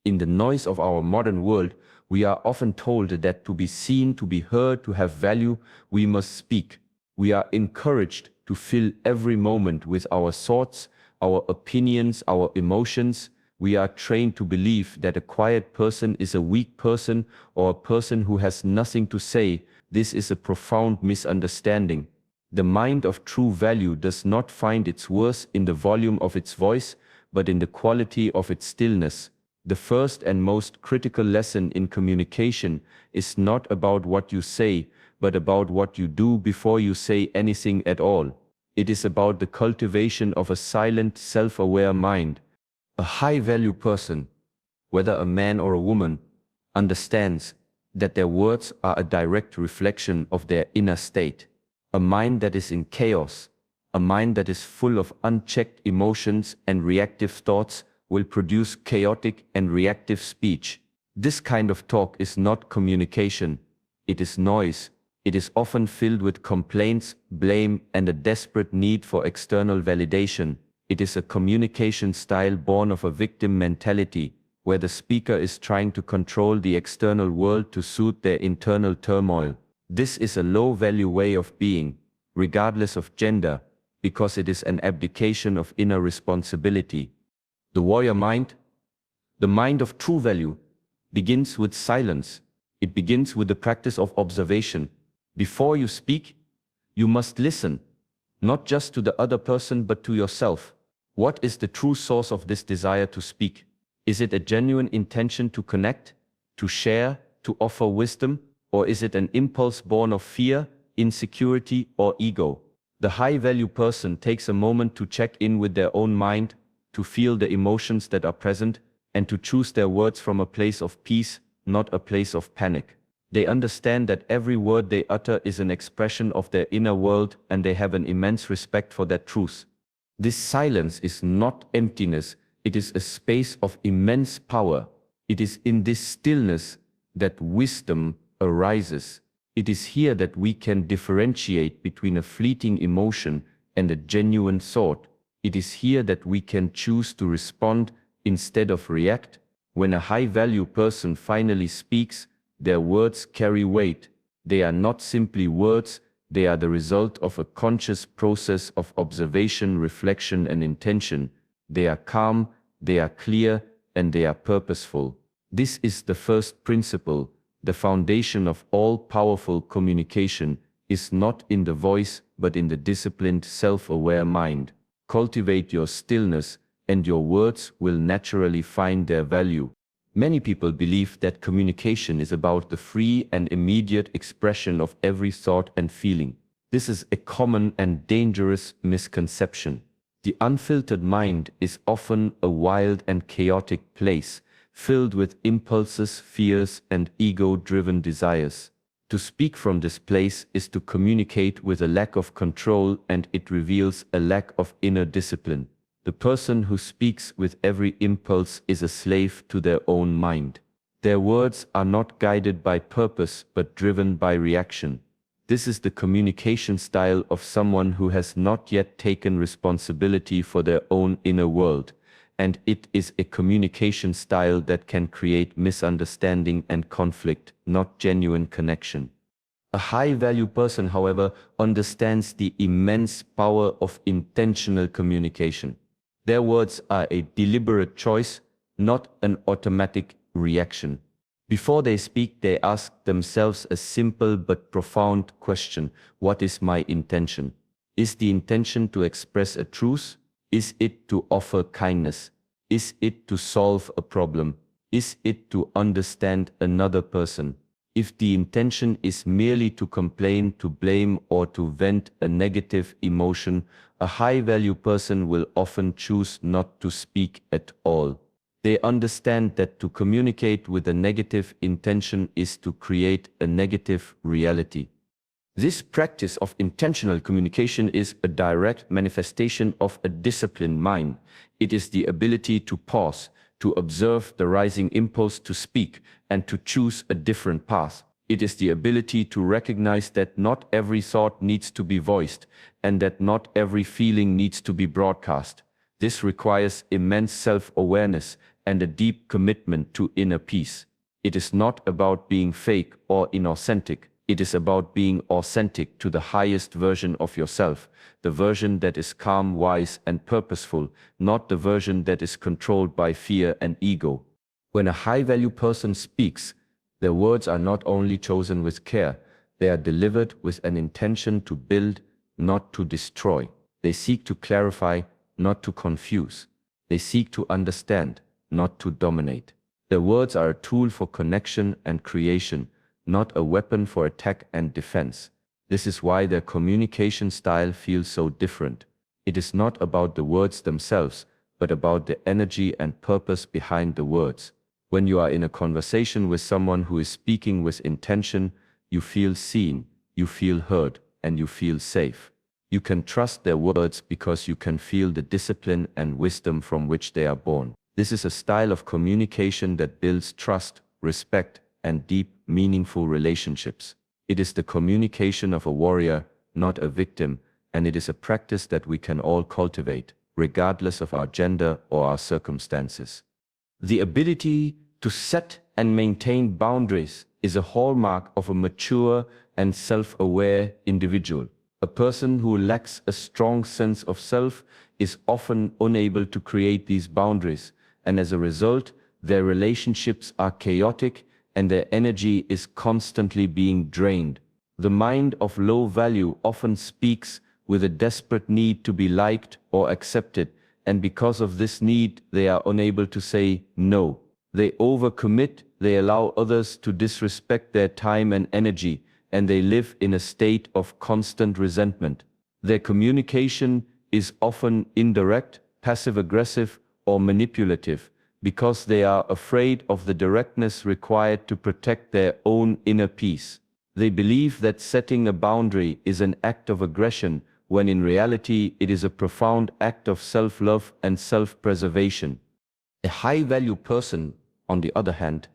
In the noise of our modern world, we are often told that to be seen, to be heard, to have value, we must speak. We are encouraged to fill every moment with our thoughts, our opinions, our emotions. We are trained to believe that a quiet person is a weak person or a person who has nothing to say. This is a profound misunderstanding. The mind of true value does not find its worth in the volume of its voice, but in the quality of its stillness. The first and most critical lesson in communication is not about what you say, but about what you do before you say anything at all. It is about the cultivation of a silent, self-aware mind. A high-value person, whether a man or a woman, understands that their words are a direct reflection of their inner state. A mind that is in chaos, a mind that is full of unchecked emotions and reactive thoughts, will produce chaotic and reactive speech. This kind of talk is not communication, it is noise. It is often filled with complaints, blame, and a desperate need for external validation. It is a communication style born of a victim mentality, where the speaker is trying to control the external world to suit their internal turmoil. This is a low-value way of being, regardless of gender, because it is an abdication of inner responsibility. The warrior mind, the mind of true value, begins with silence. It begins with the practice of observation. Before you speak, you must listen, not just to the other person but to yourself. What is the true source of this desire to speak? Is it a genuine intention to connect, to share, to offer wisdom, or is it an impulse born of fear, insecurity, or ego? The high-value person takes a moment to check in with their own mind, to feel the emotions that are present, and to choose their words from a place of peace, not a place of panic. They understand that every word they utter is an expression of their inner world, and they have an immense respect for that truth. This silence is not emptiness, it is a space of immense power. It is in this stillness that wisdom arises. It is here that we can differentiate between a fleeting emotion and a genuine thought. It is here that we can choose to respond instead of react. When a high-value person finally speaks, their words carry weight. They are not simply words, they are the result of a conscious process of observation, reflection, and intention. They are calm, they are clear, and they are purposeful. This is the first principle. The foundation of all powerful communication is not in the voice, but in the disciplined, self-aware mind. Cultivate your stillness, and your words will naturally find their value. Many people believe that communication is about the free and immediate expression of every thought and feeling. This is a common and dangerous misconception. The unfiltered mind is often a wild and chaotic place, filled with impulses, fears, and ego-driven desires. To speak from this place is to communicate with a lack of control, and it reveals a lack of inner discipline. The person who speaks with every impulse is a slave to their own mind. Their words are not guided by purpose but driven by reaction. This is the communication style of someone who has not yet taken responsibility for their own inner world, and it is a communication style that can create misunderstanding and conflict, not genuine connection. A high-value person, however, understands the immense power of intentional communication. Their words are a deliberate choice, not an automatic reaction. Before they speak, they ask themselves a simple but profound question: what is my intention? Is the intention to express a truth? Is it to offer kindness? Is it to solve a problem? Is it to understand another person? If the intention is merely to complain, to blame, or to vent a negative emotion, a high-value person will often choose not to speak at all. They understand that to communicate with a negative intention is to create a negative reality. This practice of intentional communication is a direct manifestation of a disciplined mind. It is the ability to pause, to observe the rising impulse to speak, and to choose a different path. It is the ability to recognize that not every thought needs to be voiced, and that not every feeling needs to be broadcast. This requires immense self-awareness, and a deep commitment to inner peace. It is not about being fake or inauthentic. It is about being authentic to the highest version of yourself, the version that is calm, wise, and purposeful, not the version that is controlled by fear and ego. When a high-value person speaks, their words are not only chosen with care, they are delivered with an intention to build, not to destroy. They seek to clarify, not to confuse. They seek to understand, not to dominate. Their words are a tool for connection and creation, not a weapon for attack and defense. This is why their communication style feels so different. It is not about the words themselves, but about the energy and purpose behind the words. When you are in a conversation with someone who is speaking with intention, you feel seen, you feel heard, and you feel safe. You can trust their words because you can feel the discipline and wisdom from which they are born. This is a style of communication that builds trust, respect, and deep, meaningful relationships. It is the communication of a warrior, not a victim, and it is a practice that we can all cultivate, regardless of our gender or our circumstances. The ability to set and maintain boundaries is a hallmark of a mature and self-aware individual. A person who lacks a strong sense of self is often unable to create these boundaries, and as a result, their relationships are chaotic and their energy is constantly being drained. The mind of low value often speaks with a desperate need to be liked or accepted, and because of this need, they are unable to say no. They overcommit, they allow others to disrespect their time and energy, and they live in a state of constant resentment. Their communication is often indirect, passive-aggressive, or manipulative, because they are afraid of the directness required to protect their own inner peace. They believe that setting a boundary is an act of aggression, when in reality it is a profound act of self-love and self-preservation. A high-value person, on the other hand,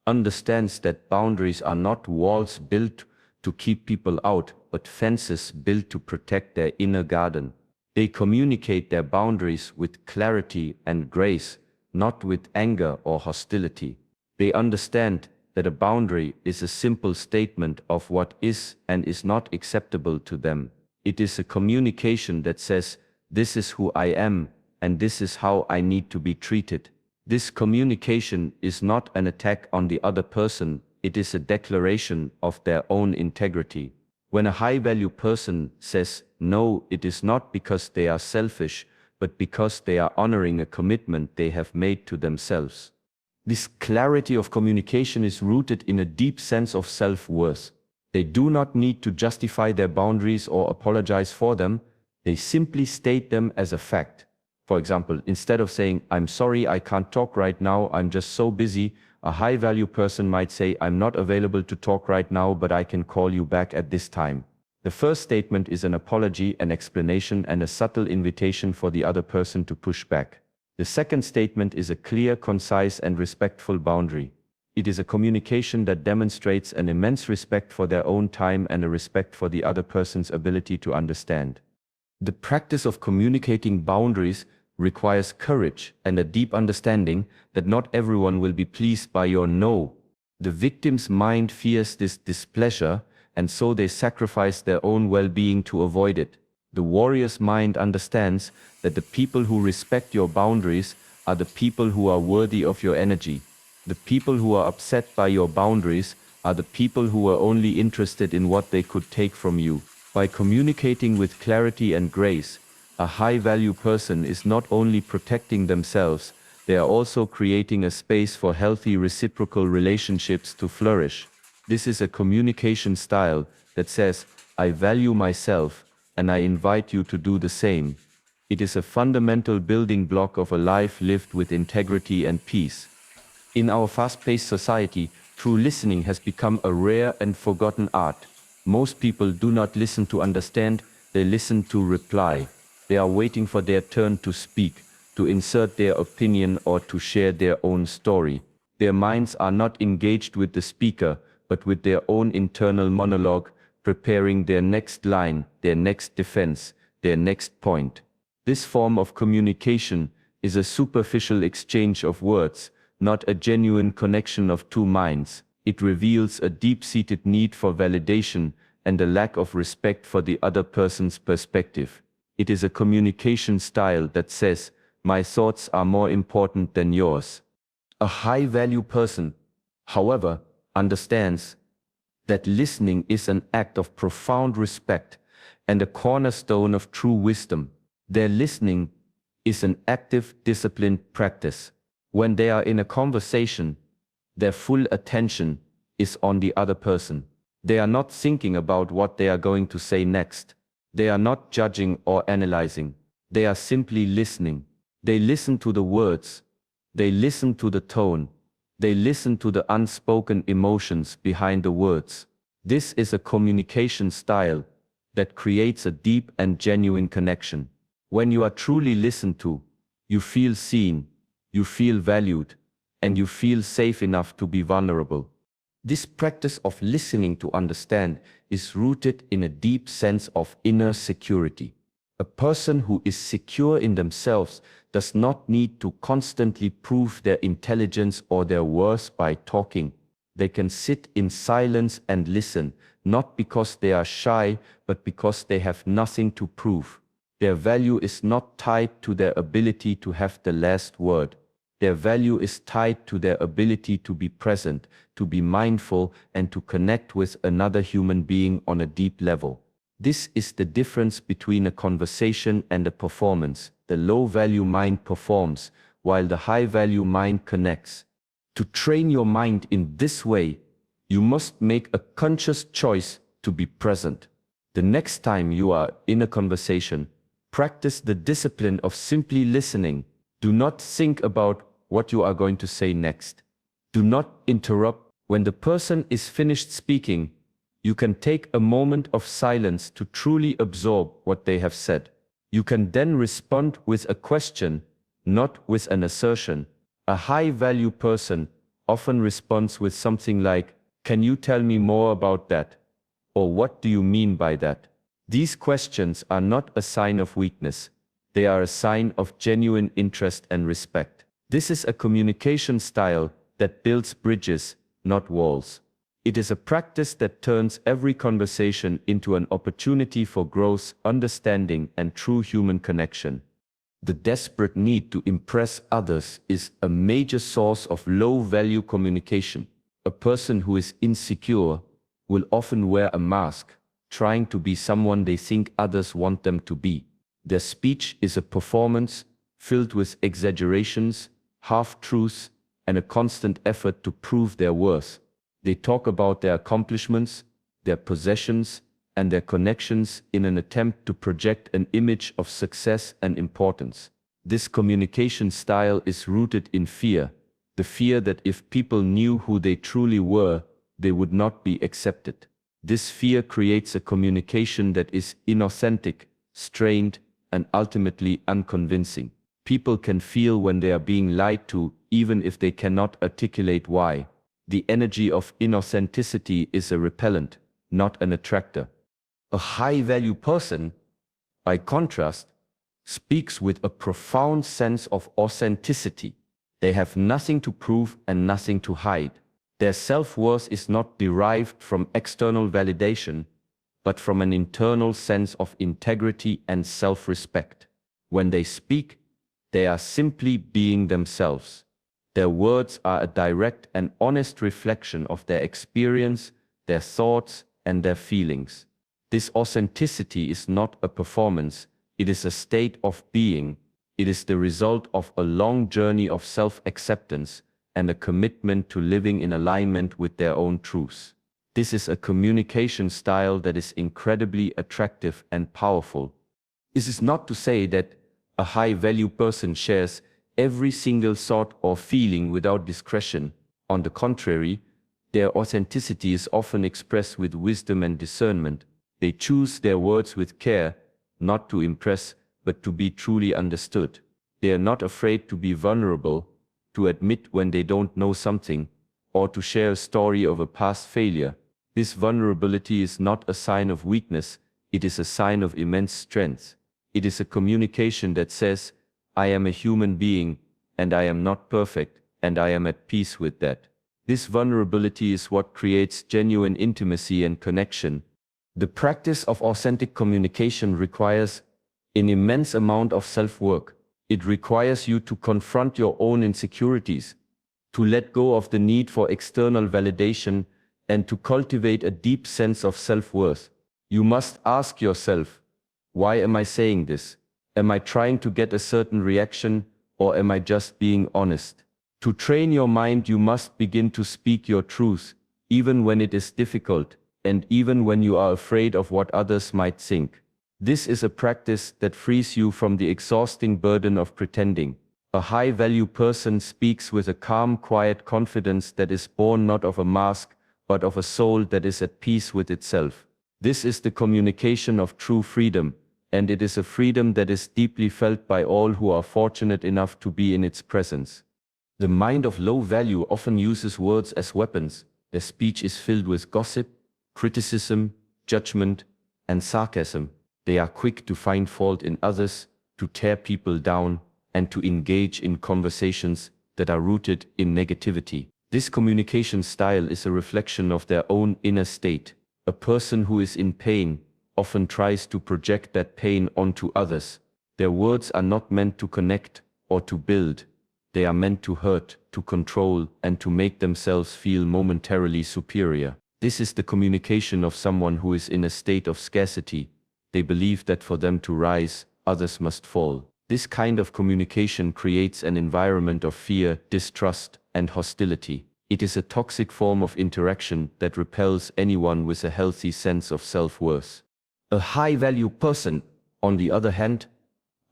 understands that boundaries are not walls built to keep people out, but fences built to protect their inner garden. They communicate their boundaries with clarity and grace, not with anger or hostility. They understand that a boundary is a simple statement of what is and is not acceptable to them. It is a communication that says, "This is who I am, and this is how I need to be treated." This communication is not an attack on the other person, it is a declaration of their own integrity. When a high-value person says no, it is not because they are selfish, but because they are honoring a commitment they have made to themselves. This clarity of communication is rooted in a deep sense of self-worth. They do not need to justify their boundaries or apologize for them, they simply state them as a fact. For example, instead of saying, "I'm sorry, I can't talk right now, I'm just so busy," a high-value person might say, "I'm not available to talk right now, but I can call you back at this time." The first statement is an apology, an explanation, and a subtle invitation for the other person to push back. The second statement is a clear, concise, and respectful boundary. It is a communication that demonstrates an immense respect for their own time and a respect for the other person's ability to understand. The practice of communicating boundaries requires courage and a deep understanding that not everyone will be pleased by your no. The victim's mind fears this displeasure, and so they sacrifice their own well-being to avoid it. The warrior's mind understands that the people who respect your boundaries are the people who are worthy of your energy. The people who are upset by your boundaries are the people who are only interested in what they could take from you. By communicating with clarity and grace, a high-value person is not only protecting themselves, they are also creating a space for healthy reciprocal relationships to flourish. This is a communication style that says, "I value myself, and I invite you to do the same." It is a fundamental building block of a life lived with integrity and peace. In our fast-paced society, true listening has become a rare and forgotten art. Most people do not listen to understand, they listen to reply. They are waiting for their turn to speak, to insert their opinion or to share their own story. Their minds are not engaged with the speaker, but with their own internal monologue, preparing their next line, their next defense, their next point. This form of communication is a superficial exchange of words, not a genuine connection of two minds. It reveals a deep-seated need for validation and a lack of respect for the other person's perspective. It is a communication style that says, "My thoughts are more important than yours." A high-value person, however, understands that listening is an act of profound respect and a cornerstone of true wisdom. Their listening is an active, disciplined practice. When they are in a conversation, their full attention is on the other person. They are not thinking about what they are going to say next. They are not judging or analyzing. They are simply listening. They listen to the words. They listen to the tone. They listen to the unspoken emotions behind the words. This is a communication style that creates a deep and genuine connection. When you are truly listened to, you feel seen, you feel valued, and you feel safe enough to be vulnerable. This practice of listening to understand is rooted in a deep sense of inner security. A person who is secure in themselves does not need to constantly prove their intelligence or their worth by talking. They can sit in silence and listen, not because they are shy, but because they have nothing to prove. Their value is not tied to their ability to have the last word. Their value is tied to their ability to be present, to be mindful, and to connect with another human being on a deep level. This is the difference between a conversation and a performance. The low-value mind performs, while the high-value mind connects. To train your mind in this way, you must make a conscious choice to be present. The next time you are in a conversation, practice the discipline of simply listening. Do not think about what you are going to say next. Do not interrupt. When the person is finished speaking, you can take a moment of silence to truly absorb what they have said. You can then respond with a question, not with an assertion. A high-value person often responds with something like, "Can you tell me more about that?" Or "What do you mean by that?" These questions are not a sign of weakness. They are a sign of genuine interest and respect. This is a communication style that builds bridges, not walls. It is a practice that turns every conversation into an opportunity for growth, understanding, and true human connection. The desperate need to impress others is a major source of low-value communication. A person who is insecure will often wear a mask, trying to be someone they think others want them to be. Their speech is a performance filled with exaggerations, half-truths, and a constant effort to prove their worth. They talk about their accomplishments, their possessions, and their connections in an attempt to project an image of success and importance. This communication style is rooted in fear, the fear that if people knew who they truly were, they would not be accepted. This fear creates a communication that is inauthentic, strained, and ultimately unconvincing. People can feel when they are being lied to, even if they cannot articulate why. The energy of inauthenticity is a repellent, not an attractor. A high-value person, by contrast, speaks with a profound sense of authenticity. They have nothing to prove and nothing to hide. Their self-worth is not derived from external validation, but from an internal sense of integrity and self-respect. When they speak, they are simply being themselves. Their words are a direct and honest reflection of their experience, their thoughts, and their feelings. This authenticity is not a performance, it is a state of being. It is the result of a long journey of self-acceptance and a commitment to living in alignment with their own truths. This is a communication style that is incredibly attractive and powerful. This is not to say that a high-value person shares every single thought or feeling without discretion. On the contrary, their authenticity is often expressed with wisdom and discernment. They choose their words with care, not to impress, but to be truly understood. They are not afraid to be vulnerable, to admit when they don't know something, or to share a story of a past failure. This vulnerability is not a sign of weakness, it is a sign of immense strength. It is a communication that says, I am a human being, and I am not perfect, and I am at peace with that. This vulnerability is what creates genuine intimacy and connection. The practice of authentic communication requires an immense amount of self-work. It requires you to confront your own insecurities, to let go of the need for external validation, and to cultivate a deep sense of self-worth. You must ask yourself, why am I saying this? Am I trying to get a certain reaction, or am I just being honest? To train your mind, you must begin to speak your truth, even when it is difficult, and even when you are afraid of what others might think. This is a practice that frees you from the exhausting burden of pretending. A high-value person speaks with a calm, quiet confidence that is born not of a mask, but of a soul that is at peace with itself. This is the communication of true freedom, and it is a freedom that is deeply felt by all who are fortunate enough to be in its presence. The mind of low value often uses words as weapons. Their speech is filled with gossip, criticism, judgment, and sarcasm. They are quick to find fault in others, to tear people down, and to engage in conversations that are rooted in negativity. This communication style is a reflection of their own inner state. A person who is in pain often tries to project that pain onto others. Their words are not meant to connect or to build. They are meant to hurt, to control, and to make themselves feel momentarily superior. This is the communication of someone who is in a state of scarcity. They believe that for them to rise, others must fall. This kind of communication creates an environment of fear, distrust, and hostility. It is a toxic form of interaction that repels anyone with a healthy sense of self-worth. A high-value person, on the other hand,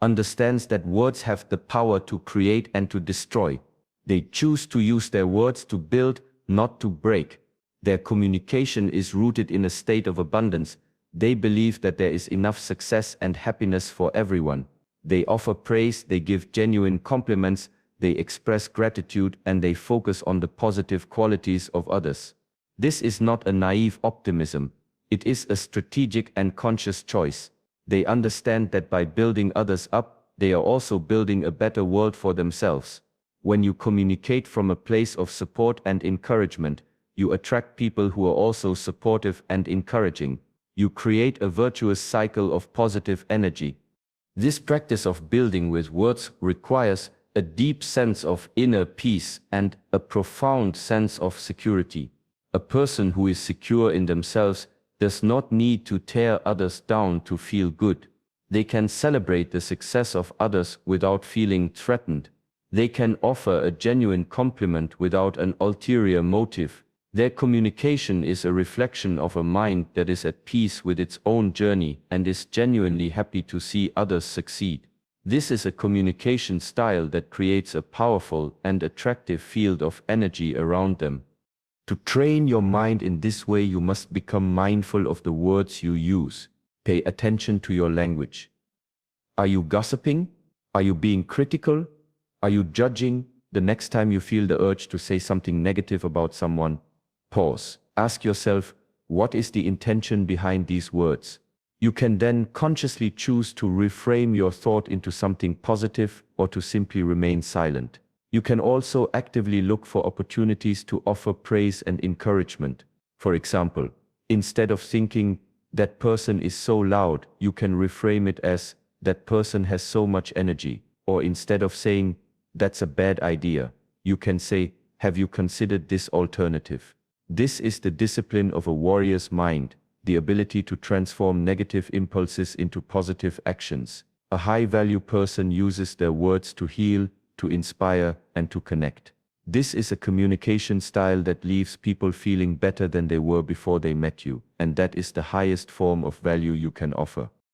understands that words have the power to create and to destroy. They choose to use their words to build, not to break. Their communication is rooted in a state of abundance. They believe that there is enough success and happiness for everyone. They offer praise, they give genuine compliments, they express gratitude, and they focus on the positive qualities of others. This is not a naive optimism. It is a strategic and conscious choice. They understand that by building others up, they are also building a better world for themselves. When you communicate from a place of support and encouragement, you attract people who are also supportive and encouraging. You create a virtuous cycle of positive energy. This practice of building with words requires a deep sense of inner peace and a profound sense of security. A person who is secure in themselves does not need to tear others down to feel good. They can celebrate the success of others without feeling threatened. They can offer a genuine compliment without an ulterior motive. Their communication is a reflection of a mind that is at peace with its own journey and is genuinely happy to see others succeed. This is a communication style that creates a powerful and attractive field of energy around them. To train your mind in this way, you must become mindful of the words you use. Pay attention to your language. Are you gossiping? Are you being critical? Are you judging? The next time you feel the urge to say something negative about someone, pause. Ask yourself, what is the intention behind these words? You can then consciously choose to reframe your thought into something positive or to simply remain silent. You can also actively look for opportunities to offer praise and encouragement. For example, instead of thinking, that person is so loud, you can reframe it as, that person has so much energy. Or instead of saying, that's a bad idea, you can say, have you considered this alternative? This is the discipline of a warrior's mind, the ability to transform negative impulses into positive actions. A high-value person uses their words to heal, to inspire, and to connect. This is a communication style that leaves people feeling better than they were before they met you, and that is the highest form of value you can offer.